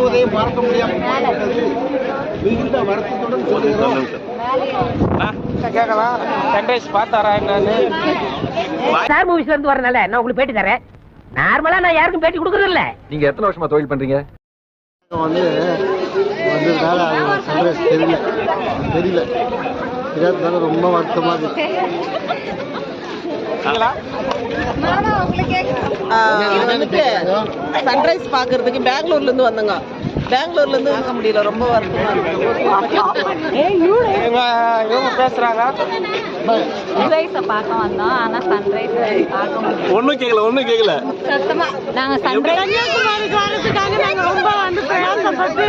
உதயம் பார்க்க முடியாமல் மிகுந்த வருத்தத்துடன் சொல்லுகிறோம். கேட்கலாம் சன்ரைஸ் பார்த்தாரா என்னன்னு. ஸ்டார் மூவிஸ்ல இருந்து வரனால நான் உங்களுக்கு பேட்டி தரேன். நார்மலா நான் யாருக்கும் பேட்டி கொடுக்கறது இல்ல. நீங்க எத்தனை வருஷமா தொழில் பண்றீங்க? வந்ததுனால சன்ரைஸ் தெரியல தெரியாததுனால ரொம்ப வருத்தமா இருக்கு. சன்ரைஸ் பாக்குறதுக்கு பெங்களூர்ல இருந்து வந்தங்க. பெங்களூர்ல இருந்து வாங்க முடியல, ரொம்ப வருத்தமா இவங்க பேசுறாங்க. சன்ரைஸை பார்க்க வந்தோம், ஆனா சன்ரைஸ் பார்க்க முடியல. ஒண்ணும் கேட்கல சத்தமா நாங்க சன்ரைஸ் கன்னியாகுமரிக்கு வரதுக்காக நாங்க ரொம்ப வந்து பிரயாசப்பட்டு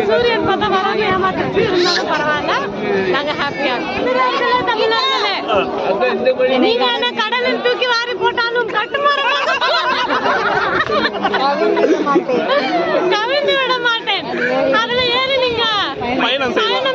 சூரியன் பார்த்தா வராங்க ஏமாத்திட்டு இருந்தாலும் பரவாயில்ல, நாங்க ஹாப்பியா தமிழ்நாட்டிலே. நீங்க என்ன கடலில் தூக்கி வாரி போட்டாலும் கட்டுமரம் கவிழ்ந்து விட மாட்டேன். அதுல ஏறி நீங்க பயணம் செய்யலாம்.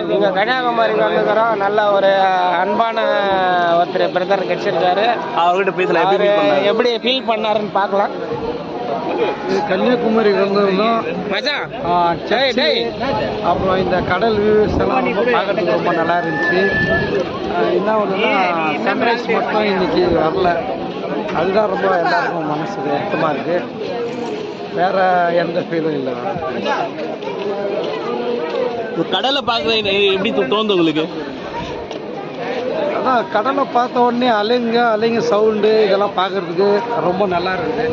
நீங்க கன்னியாகுமரிக்கு வந்துக்கிறோம். நல்ல ஒரு அன்பான ஒருத்தர் பிரதர் கிடைச்சிருக்காரு. அவர்கிட்ட பேசல எப்படி ஃபீல் பண்ணாருன்னு பார்க்கலாம். கன்னியாகுமரி வந்திருந்தோம். அப்புறம் இந்த கடல் வியூஸ் எல்லாம் ரொம்ப பார்க்கறதுக்கு ரொம்ப நல்லா இருந்துச்சு. என்ன ஒன்றுனா சன்ரைஸ் மட்டும் இன்னைக்கு வரல, அதுதான் ரொம்ப எல்லாருக்கும் மனசுக்கு வருத்தமாக இருக்கு. வேற எந்த ஃபீலும் இல்லை. கடலை பார்க்க எப்படி தோணுது உங்களுக்கு? அதான் கடலை பார்த்த உடனே அலைங்க சவுண்டு இதெல்லாம் பார்க்கறதுக்கு ரொம்ப நல்லா இருக்குது.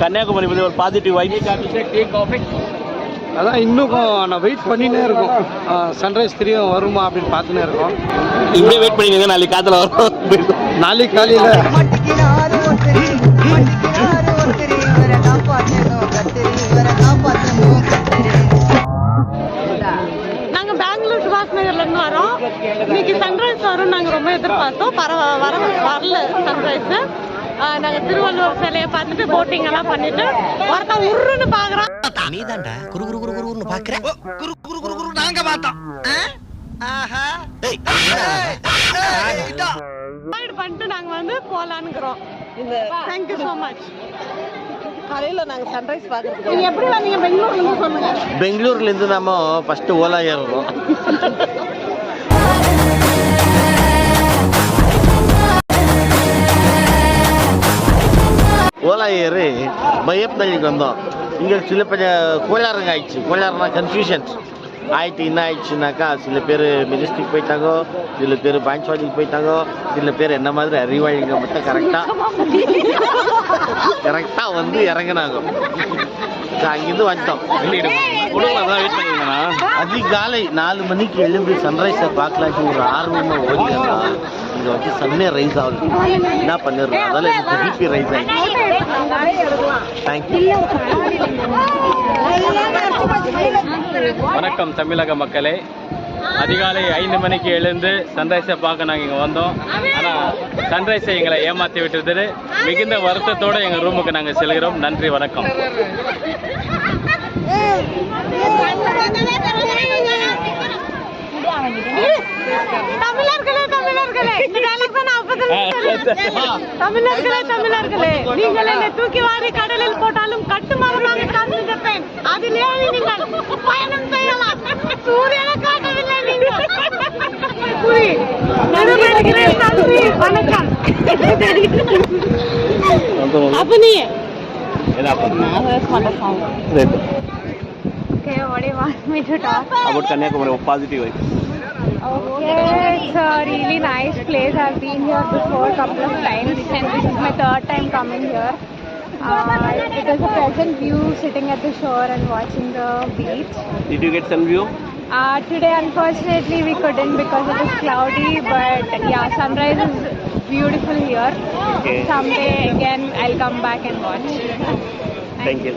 கன்னியாகுமரி பற்றி ஒரு பாசிட்டிவ் வைப். அதான் இன்னும் நான் வெயிட் பண்ணினே இருக்கோம். சன்ரைஸ் தெரியும் வருமா அப்படின்னு பார்த்துனே இருக்கோம். இப்படியே வெயிட் பண்ணிங்க, நாளைக்கு காத்துல வரும். நாளைக்கு காலையில் நாங்க பெங்களூர் சுபாஷ் நகர்ல இருந்து வரோம். இன்னைக்கு சன்ரைஸ் வரும் நாங்க ரொம்ப எதிர்பார்த்தோம். வரல சன்ரைஸ். நாங்க திருவள்ளுவர் சிலையை பார்த்துட்டு போட்டிங் எல்லாம் பண்ணிட்டு ஒருத்தன் உருன்னு பாக்குறோம். நீதான்டா குரு குரு குரு குருன்னு பாக்குற. குரு குரு குரு குரு நாங்க பார்த்தோம். பண்ணிட்டு நாங்க வந்து போலான்னுக்கிறோம். Thank you so much. காலையில நாங்க சன்ரைஸ் பாக்குறதுக்கு நீங்க எப்படி வந்தீங்க? பெங்களூர்ல இருந்து சொல்லுங்க. பெங்களூர்ல இருந்து நம்ம ஃபர்ஸ்ட் ஓலா ஏறுறோம். ஓலா ஏறி பயப்பதழிக்கு வந்தோம். இங்கே சில பேர் கோளாறுங்க ஆயிடுச்சு. கோளாறுனா கன்ஃபியூஷன்ஸ் ஆயிட்டு என்ன ஆயிடுச்சுனாக்கா, சில பேர் மெஜஸ்டிக் போயிட்டாங்க, சில பேர் பாஞ்ச்வாடிக்கு போயிட்டாங்க, சில பேர் என்ன மாதிரி அறிவாளிங்க மட்டும் கரெக்டாக வந்து இறங்கினாங்க. அங்கிருந்து வந்துட்டோம். அதிகாலை 4 மணிக்கு எழுந்து சன்ரைஸை பார்க்கலாச்சு ஒரு ஆர்வமாக ஓடினா இங்கே வந்து சன்னே ரைஸ் ஆகுது. என்ன பண்ணிடுறோம், அதனால எனக்கு பிபி ரைஸ் ஆகிடுச்சு. தேங்க்யூ. வணக்கம் தமிழக மக்களே. அதிகாலை 5 மணிக்கு எழுந்து சன்ரைஸை பார்க்க நாங்கள் இங்கே வந்தோம். ஆனால் சன்ரைஸை எங்களை ஏமாற்றி விட்டுறது மிகுந்த வருத்தத்தோடு எங்கள் ரூமுக்கு நாங்கள் செல்கிறோம். நன்றி, வணக்கம். தமிழர்களே, நீங்கள் என்னை தூக்கி வாரி கடலில் போட்டாலும் கட்டுமரமாக காத்து நிற்பேன். அதிலே நீங்கள் பயணம் செய்யலாம். சூரியனை காட்டவில்லை நீங்கள். வணக்கம். அப்ப நீ Okay, what do you want me to talk about Kanyakumari? Positive vibes. Okay, it's a really nice place. I've been here before a couple of times, and this is my 3rd time coming here. It is a pleasant view sitting at the shore and watching the beach. Did you get sun view? Today, unfortunately, we couldn't because it is cloudy. But yeah, sunrise is beautiful here. Okay. Someday again, I'll come back and watch. Thank you.